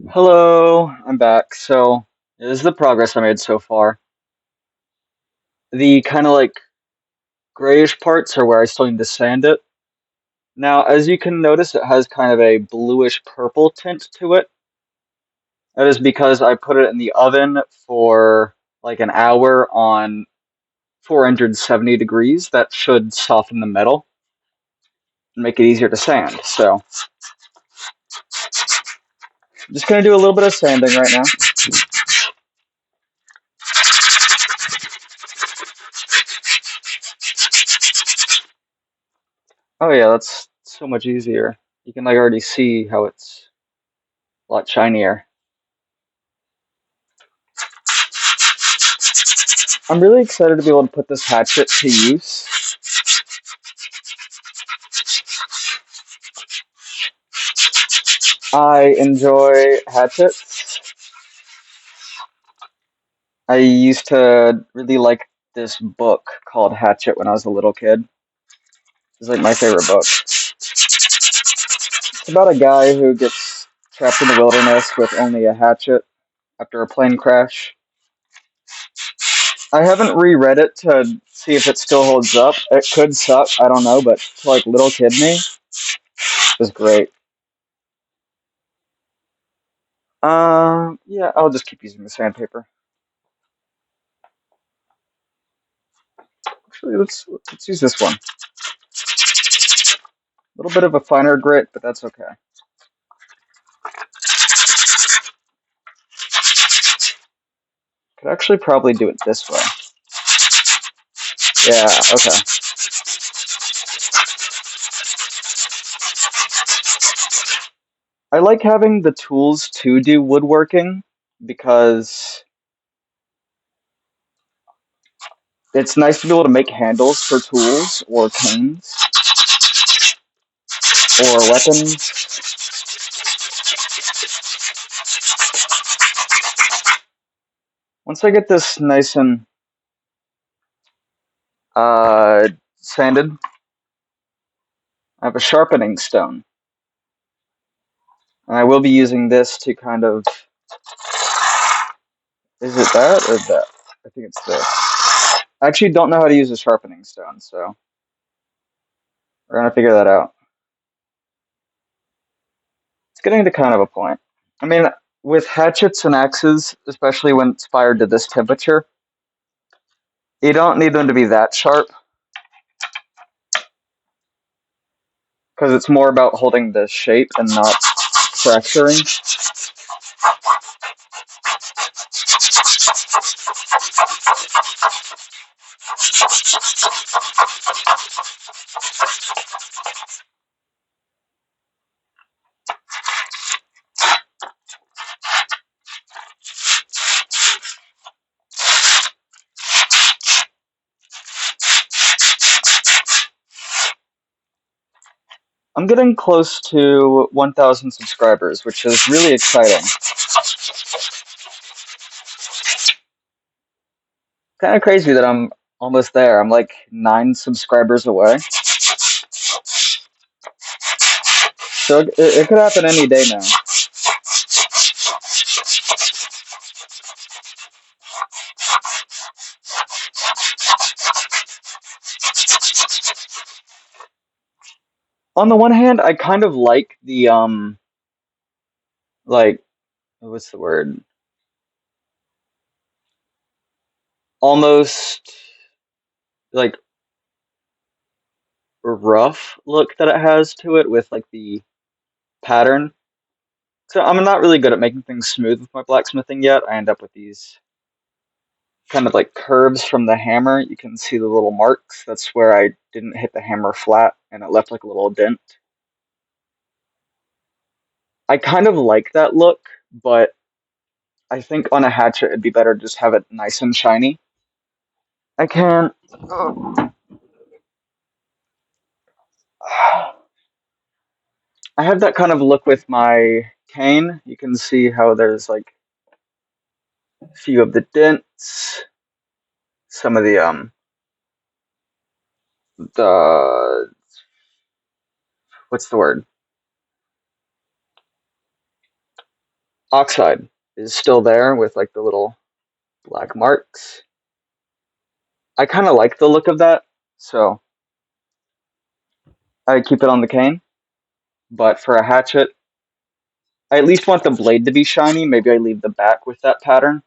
Hello, I'm back. So, this is the progress I made so far. The kind of like grayish parts are where I still need to sand it. Now, as you can notice, it has kind of a bluish purple tint to it. That is because I put it in the oven for like an hour on 470 degrees. That should soften the metal and make it easier to sand. So, I'm just gonna do a little bit of sanding right now. Oh yeah, that's so much easier. You can like already see how it's a lot shinier. I'm really excited to be able to put this hatchet to use. I enjoy hatchets. I used to really like this book called Hatchet when I was a little kid. It's like my favorite book. It's about a guy who gets trapped in the wilderness with only a hatchet after a plane crash. I haven't reread it to see if it still holds up. It could suck, I don't know, but to like little kid me, it was great. Yeah, I'll just keep using the sandpaper. Actually, let's use this one. A little bit of a finer grit, but that's okay. Could actually probably do it this way. Yeah, okay. I like having the tools to do woodworking because it's nice to be able to make handles for tools or canes or weapons. Once I get this nice and sanded, I have a sharpening stone. And I will be using this to kind of, is it that or that? I think it's this. I actually don't know how to use a sharpening stone, so we're gonna figure that out. It's getting to kind of a point. I mean, with hatchets and axes, especially when it's fired to this temperature, you don't need them to be that sharp because it's more about holding the shape and not fracturing. I'm getting close to 1,000 subscribers, which is really exciting. Kind of crazy that I'm almost there. I'm like 9 subscribers away. So it could happen any day now. On the one hand, I kind of like the like what's the word? Almost like rough look that it has to it with like the pattern. So I'm not really good at making things smooth with my blacksmithing yet. I end up with these kind of like curves from the hammer. You can see the little marks. That's where I didn't hit the hammer flat and it left like a little dent. I kind of like that look, but I think on a hatchet it'd be better to just have it nice and shiny. I can't. I have that kind of look with my cane. You can see how there's like a few of the dents, some of the what's the word? oxide is still there with like the little black marks. I kind of like the look of that, so I keep it on the cane. But for a hatchet, I at least want the blade to be shiny. Maybe I leave the back with that pattern.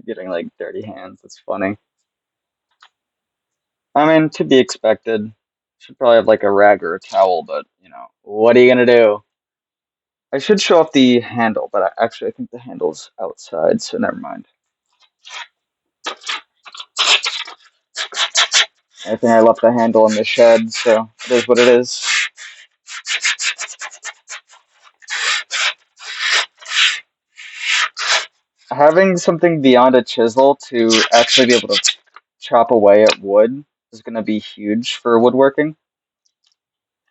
Getting like dirty hands. It's funny. I mean, to be expected. Should probably have like a rag or a towel, but what are you gonna do? I should show off the handle, but actually I think the handle's outside, so never mind. I think I left the handle in the shed, so it is what it is. Having something beyond a chisel to actually be able to chop away at wood is going to be huge for woodworking.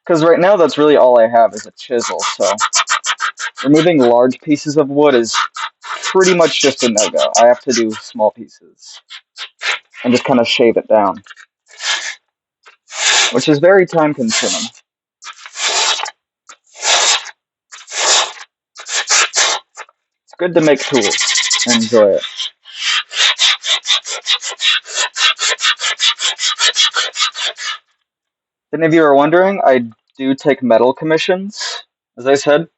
Because right now that's really all I have is a chisel, so removing large pieces of wood is pretty much just a no-go. I have to do small pieces and just kind of shave it down, which is very time consuming. It's good to make tools and enjoy it. If any of you are wondering, I do take metal commissions. As I said,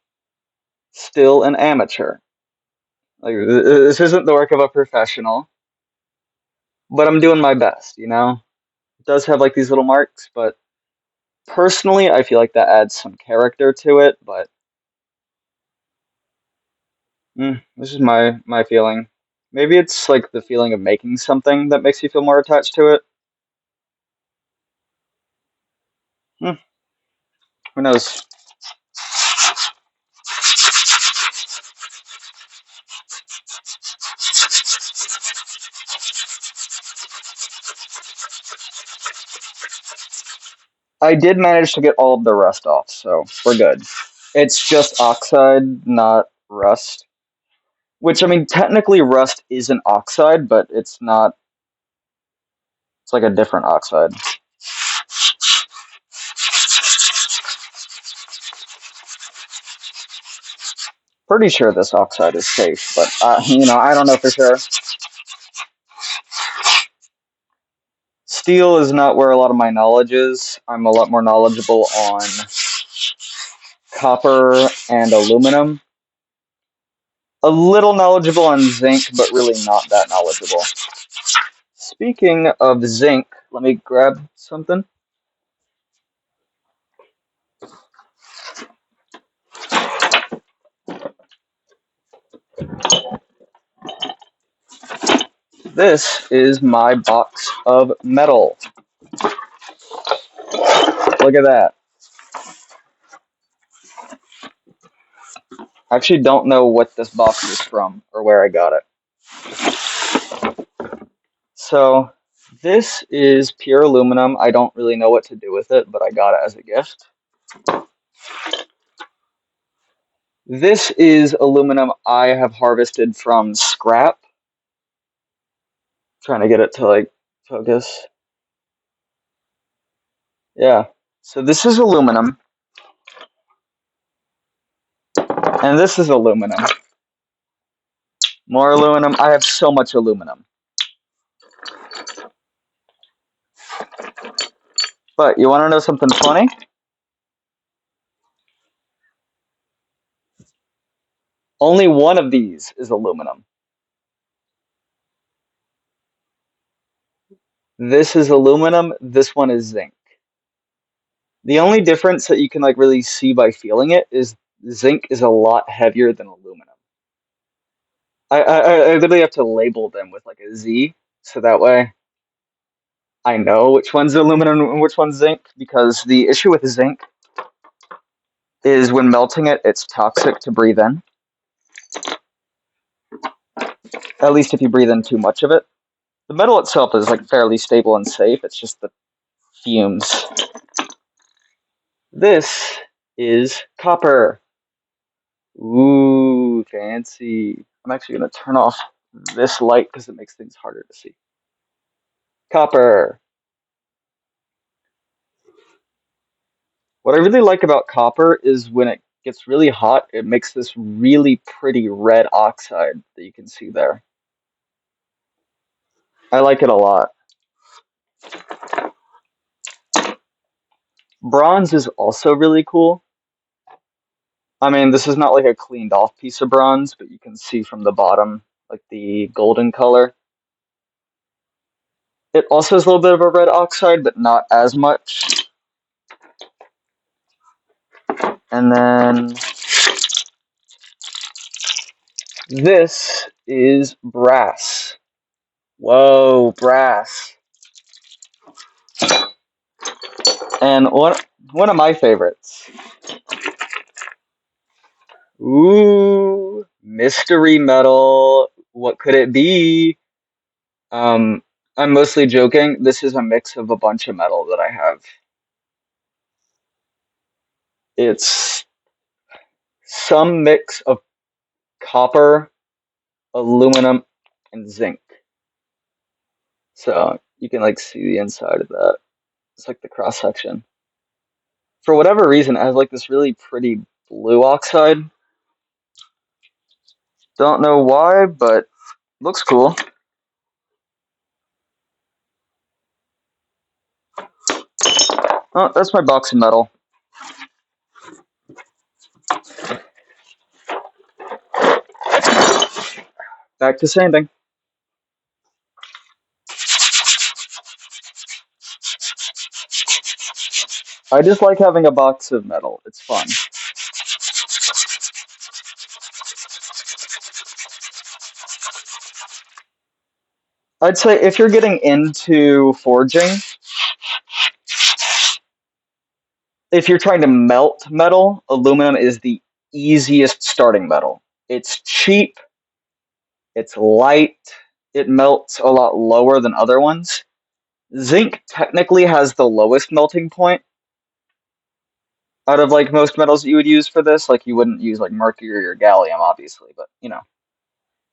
still an amateur. Like, this isn't the work of a professional, but I'm doing my best. It does have like these little marks, but personally, I feel like that adds some character to it, but this is my feeling. Maybe it's like the feeling of making something that makes you feel more attached to it. Hmm, who knows? I did manage to get all of the rust off, so we're good. It's just oxide, not rust. Which, I mean, technically rust is an oxide, but it's not. It's like a different oxide. Pretty sure this oxide is safe, but I don't know for sure. Steel is not where a lot of my knowledge is. I'm a lot more knowledgeable on copper and aluminum. A little knowledgeable on zinc, but really not that knowledgeable. Speaking of zinc, let me grab something. This is my box of metal. Look at that. I actually don't know what this box is from or where I got it. So, this is pure aluminum. I don't really know what to do with it, but I got it as a gift. This is aluminum I have harvested from scrap. Trying to get it to like focus. Yeah. So this is aluminum. And this is aluminum. More aluminum. I have so much aluminum. But you want to know something funny? Only one of these is aluminum. This is aluminum. This one is zinc. The only difference that you can like really see by feeling it is zinc is a lot heavier than aluminum. I literally have to label them with like a Z, so that way I know which one's aluminum and which one's zinc, because the issue with zinc is when melting it, it's toxic to breathe in. At least if you breathe in too much of it. The metal itself is like fairly stable and safe. It's just the fumes. This is copper. Ooh, fancy. I'm actually gonna turn off this light because it makes things harder to see. Copper. What I really like about copper is when it gets really hot, it makes this really pretty red oxide that you can see there. I like it a lot. Bronze is also really cool. I mean, this is not like a cleaned off piece of bronze, but you can see from the bottom, like the golden color. It also has a little bit of a red oxide, but not as much. And then this is brass. Whoa, brass. And one of my favorites. Ooh, mystery metal. What could it be? Um, I'm mostly joking. This is a mix of a bunch of metal that I have. It's some mix of copper, aluminum, and zinc. So you can like see the inside of that. It's like the cross section. For whatever reason, it has like this really pretty blue oxide. Don't know why, but looks cool. Oh, that's my box of metal. Back to sanding. I just like having a box of metal. It's fun. I'd say if you're getting into forging, if you're trying to melt metal, aluminum is the easiest starting metal. It's cheap, it's light, it melts a lot lower than other ones. Zinc technically has the lowest melting point out of like most metals that you would use for this. Like you wouldn't use like mercury or gallium, obviously, but you know.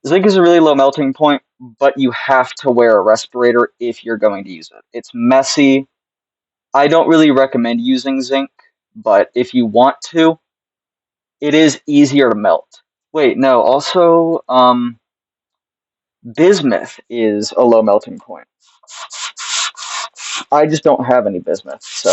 Zinc is a really low melting point, but you have to wear a respirator if you're going to use it. It's messy. I don't really recommend using zinc, but if you want to, it is easier to melt. Wait, no, also, bismuth is a low melting point. I just don't have any bismuth, so.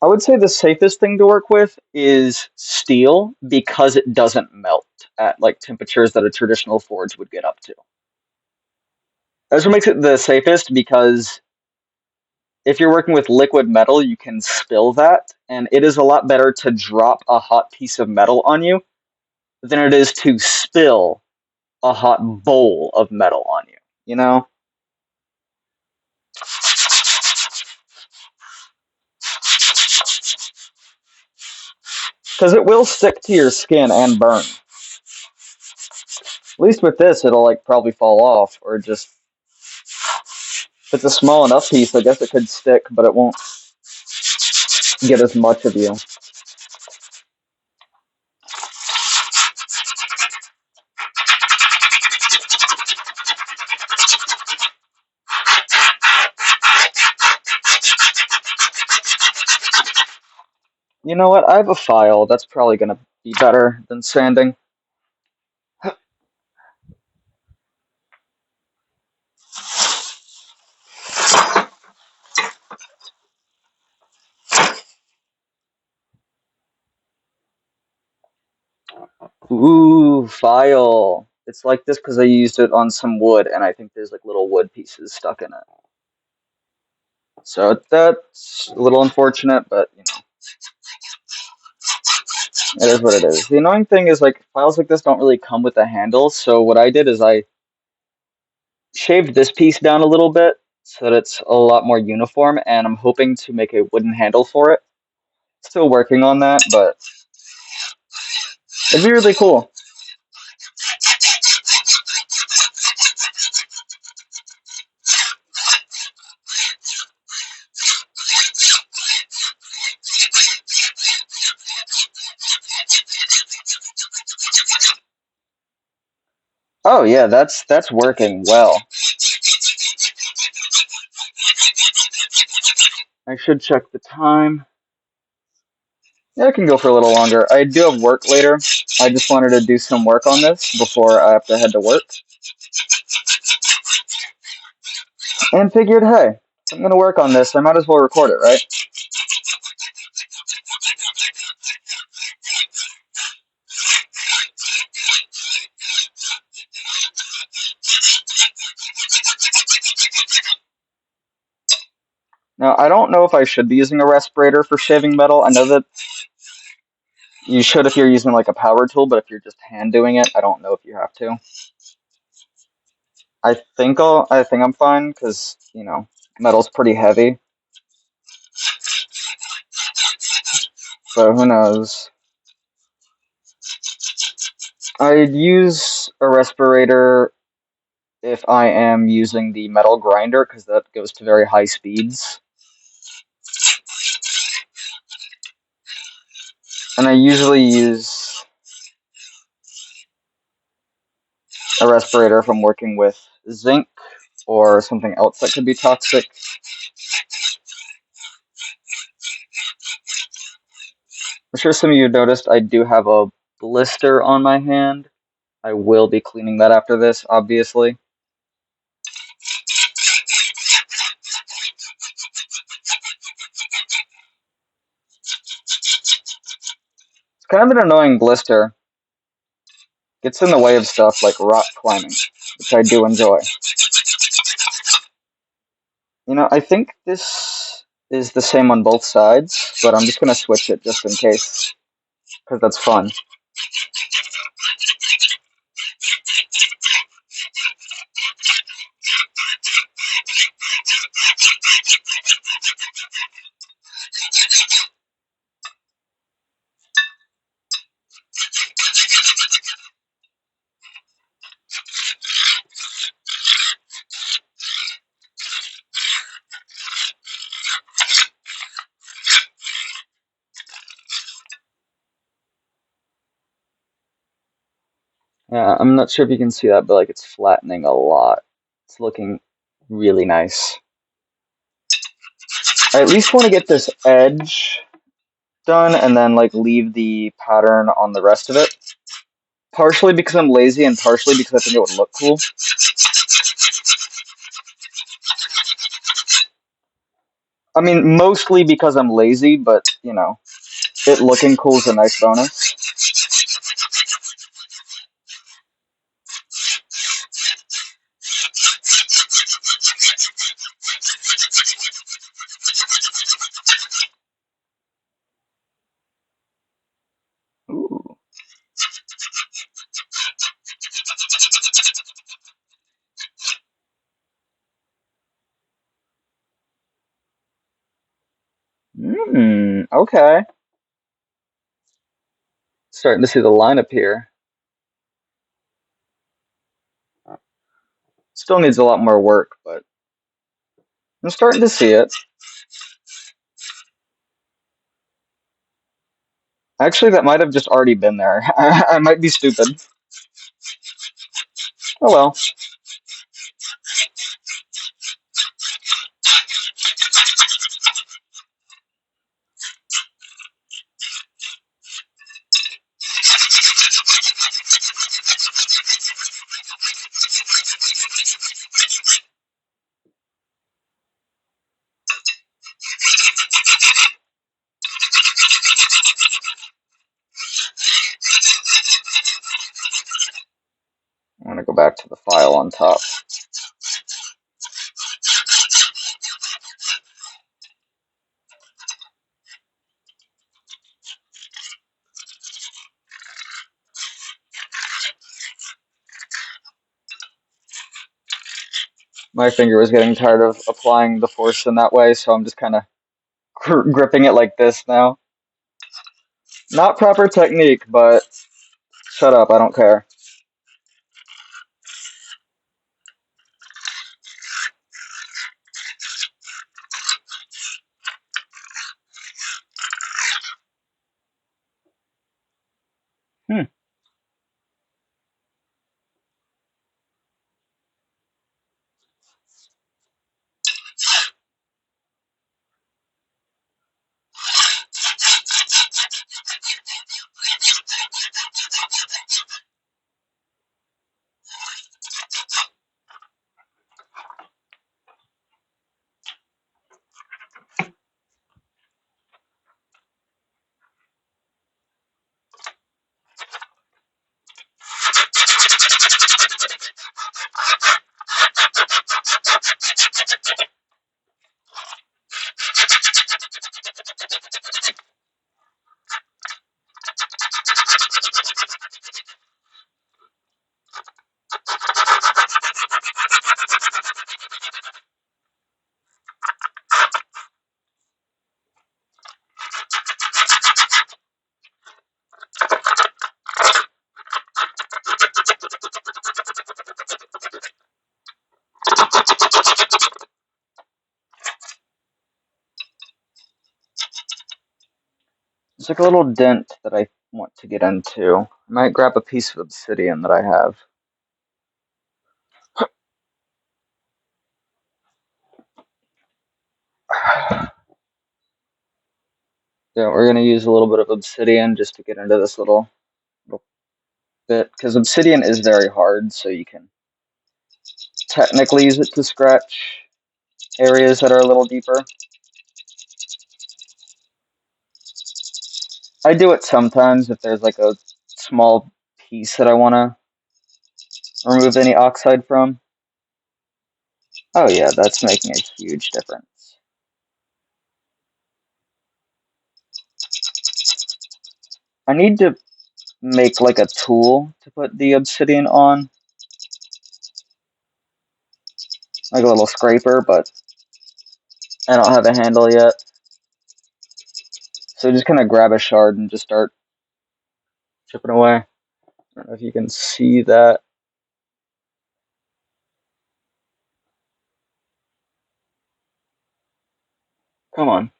I would say the safest thing to work with is steel because it doesn't melt at like temperatures that a traditional forge would get up to. That's what makes it the safest because if you're working with liquid metal, you can spill that, and it is a lot better to drop a hot piece of metal on you than it is to spill a hot bowl of metal on you, you know? Because it will stick to your skin and burn. At least with this, it'll like probably fall off, or just if it's a small enough piece, I guess it could stick, but it won't get as much of you. You know what? I have a file. That's probably going to be better than sanding. Ooh, file. It's like this because I used it on some wood, and I think there's like little wood pieces stuck in it. So that's a little unfortunate, but you know, it is what it is. The annoying thing is like files like this don't really come with a handle, so what I did is I shaved this piece down a little bit so that it's a lot more uniform, and I'm hoping to make a wooden handle for it. Still working on that, but it'd be really cool. Oh yeah, that's working well. I should check the time. Yeah, I can go for a little longer. I do have work later. I just wanted to do some work on this before I have to head to work. And figured, hey, if I'm going to work on this, I might as well record it, right? Now, I don't know if I should be using a respirator for shaving metal. I know that you should if you're using like a power tool, but if you're just hand doing it, I don't know if you have to. I think I'm fine because, you know, metal's pretty heavy. So who knows? I'd use a respirator if I am using the metal grinder because that goes to very high speeds. And I usually use a respirator if I'm working with zinc or something else that could be toxic. I'm sure some of you noticed I do have a blister on my hand. I will be cleaning that after this, obviously. It's kind of an annoying blister. Gets in the way of stuff like rock climbing, which I do enjoy. You know, I think this is the same on both sides, but I'm just going to switch it just in case, because that's fun. Yeah, I'm not sure if you can see that, but like it's flattening a lot. It's looking really nice. I at least want to get this edge done and then like leave the pattern on the rest of it. Partially because I'm lazy and partially because I think it would look cool. I mean, mostly because I'm lazy, but you know, it looking cool is a nice bonus. Ooh. Okay. Starting to see the lineup here. Still needs a lot more work, but I'm starting to see it. Actually, that might have just already been there. I might be stupid. Oh well. go back to the file on top. My finger was getting tired of applying the force in that way, so I'm just kind of gripping it like this now. Not proper technique, but shut up, I don't care. Hmm. There's like a little dent that I want to get into. I might grab a piece of obsidian that I have. Yeah, we're gonna use a little bit of obsidian just to get into this little bit, because obsidian is very hard, so you can technically use it to scratch areas that are a little deeper. I do it sometimes if there's like a small piece that I want to remove any oxide from. Oh yeah, that's making a huge difference. I need to make like a tool to put the obsidian on, like a little scraper, but I don't have a handle yet. So just kind of grab a shard and just start chipping away. I don't know if you can see that. Come on.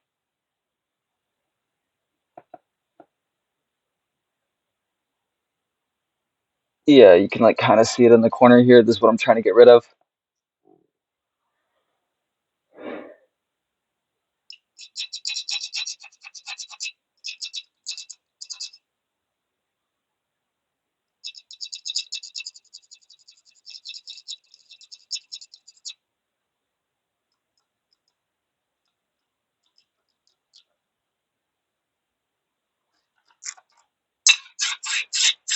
Yeah, you can like kind of see it in the corner here. This is what I'm trying to get rid of.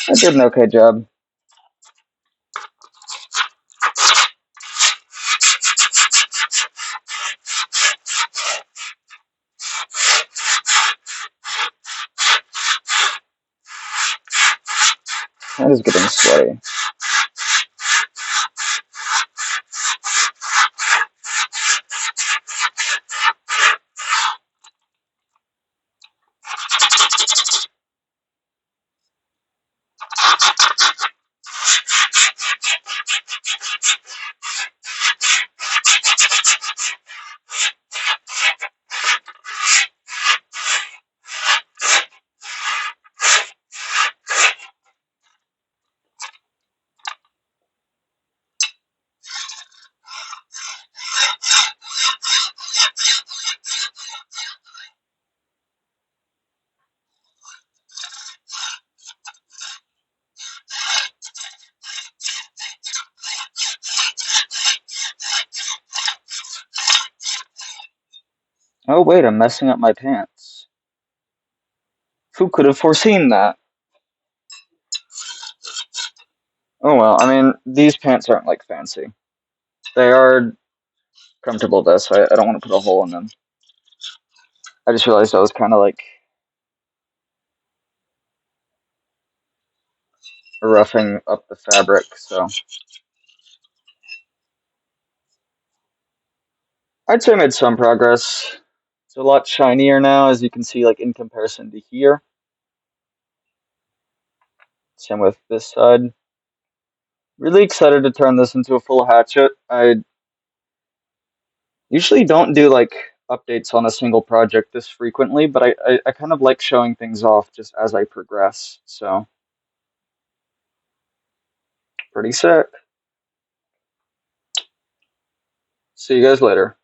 I did an okay job. That is getting sweaty. Oh wait, I'm messing up my pants. Who could have foreseen that? Oh well, I mean, these pants aren't like fancy. They are comfortable though, so I don't want to put a hole in them. I just realized I was kind of like roughing up the fabric, so I'd say I made some progress. It's a lot shinier now, as you can see, like in comparison to here. Same with this side. Really excited to turn this into a full hatchet. I usually don't do like updates on a single project this frequently, but I kind of like showing things off just as I progress. So pretty sick. See you guys later.